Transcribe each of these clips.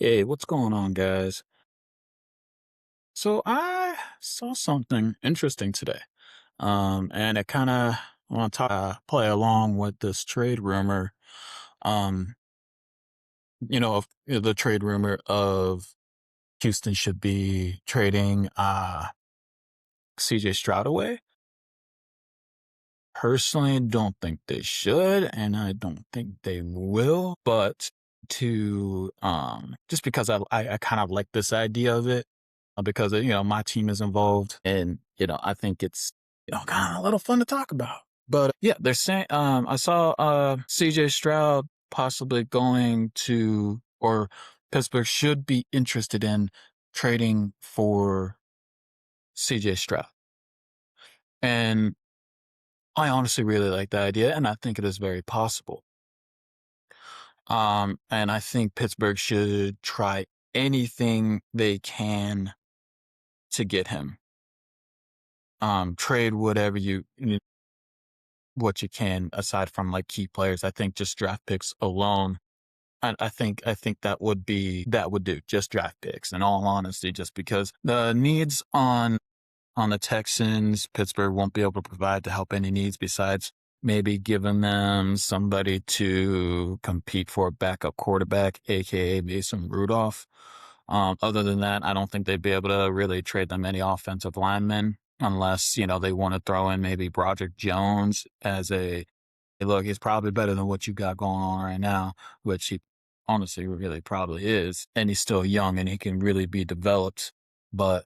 Hey, what's going on, guys? So I saw something interesting today. And it kind of want to play along with this trade rumor. Um, the trade rumor of Houston should be trading CJ Stroud away. Personally, don't think they should, and I don't think they will. But to just because I kind of like this idea of it, because my team is involved, and I think it's kind of a little fun to talk about. But yeah, they're saying I saw CJ Stroud possibly going to, or Pittsburgh should be interested in trading for CJ Stroud. And I honestly really like the idea, and I think it is very possible. And I think Pittsburgh should try anything they can to get him. Trade whatever what you can aside from like key players. I think just draft picks alone. I think that would do just draft picks. In all honesty, just because the needs on the Texans, Pittsburgh won't be able to provide to help any needs besides maybe giving them somebody to compete for a backup quarterback, aka Mason Rudolph. Other than that, I don't think they'd be able to really trade them any offensive linemen unless, they want to throw in maybe Broderick Jones as a "Hey, look, he's probably better than what you got going on right now," which he honestly really probably is. And he's still young and he can really be developed. But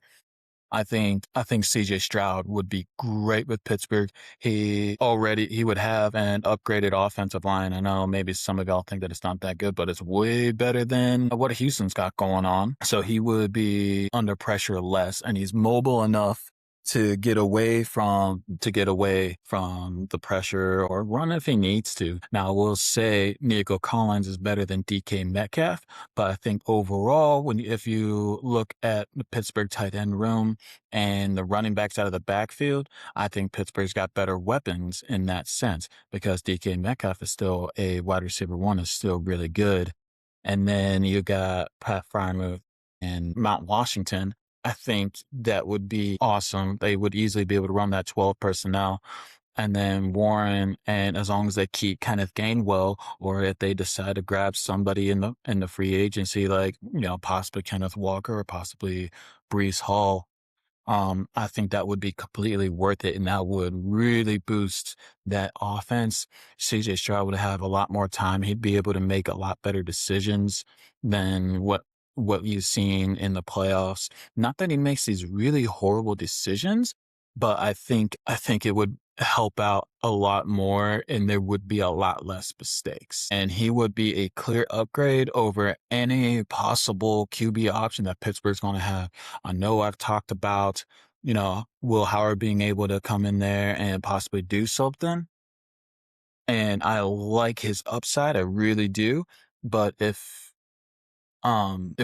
I think CJ Stroud would be great with Pittsburgh. He would have an upgraded offensive line. I know maybe some of y'all think that it's not that good, but it's way better than what Houston's got going on. So he would be under pressure less, and he's mobile enough to get away from the pressure or run if he needs to. Now, I will say Nico Collins is better than DK Metcalf, but I think overall, if you look at the Pittsburgh tight end room and the running backs out of the backfield, I think Pittsburgh's got better weapons in that sense because DK Metcalf is still a wide receiver one, is still really good. And then you got Pat Freiermuth and Mount Washington. I think that would be awesome. They would easily be able to run that 12 personnel. And then Warren, and as long as they keep Kenneth Gainwell, or if they decide to grab somebody in the free agency, like, possibly Kenneth Walker or possibly Brees Hall, I think that would be completely worth it, and that would really boost that offense. CJ Stroud would have a lot more time. He'd be able to make a lot better decisions than what you've seen in the playoffs. Not that he makes these really horrible decisions, but I think it would help out a lot more and there would be a lot less mistakes. And he would be a clear upgrade over any possible QB option that Pittsburgh's going to have. I know I've talked about, Will Howard being able to come in there and possibly do something. And I like his upside. I really do. But if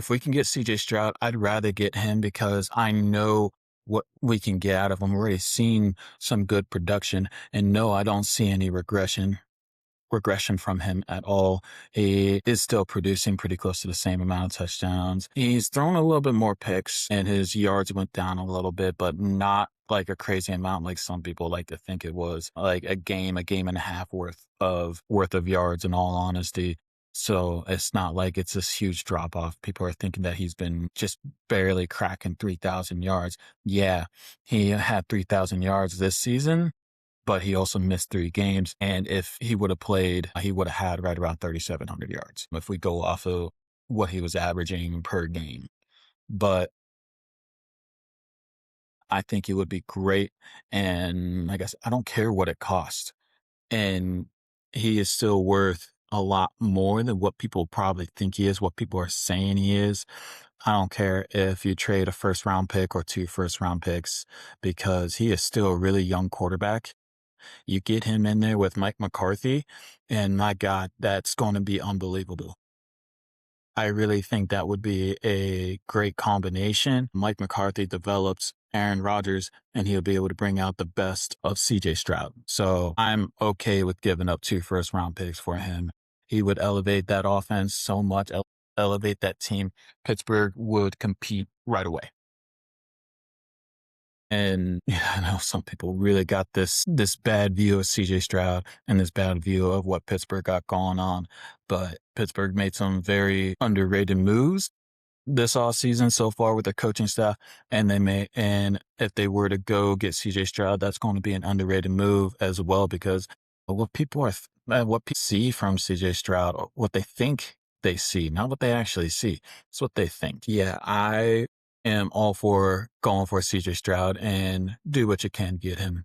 we can get CJ Stroud, I'd rather get him because I know what we can get out of him. We're already seen some good production, and no, I don't see any regression from him at all. He is still producing pretty close to the same amount of touchdowns. He's thrown a little bit more picks and his yards went down a little bit, but not like a crazy amount like some people like to think it was. Like a game and a half worth of yards, in all honesty. So it's not like it's this huge drop off. People are thinking that he's been just barely cracking 3,000 yards. Yeah, he had 3,000 yards this season, but he also missed 3 games. And if he would have played, he would have had right around 3,700 yards if we go off of what he was averaging per game. But I think it would be great. And I guess I don't care what it costs. And he is still worth a lot more than what people probably think he is, what people are saying he is. I don't care if you trade a first round pick or 2 first round picks because he is still a really young quarterback. You get him in there with Mike McCarthy, and my God, that's going to be unbelievable. I really think that would be a great combination. Mike McCarthy develops Aaron Rodgers, and he'll be able to bring out the best of CJ Stroud. So I'm okay with giving up 2 first round picks for him. He would elevate that offense so much. elevate that team, Pittsburgh would compete right away. And yeah, I know some people really got this bad view of CJ Stroud and this bad view of what Pittsburgh got going on. But Pittsburgh made some very underrated moves this all season so far with their coaching staff, and if they were to go get CJ Stroud, that's going to be an underrated move as well because what people see from CJ Stroud, or what they think they see, not what they actually see. It's what they think. Yeah, I am all for going for CJ Stroud and do what you can get him.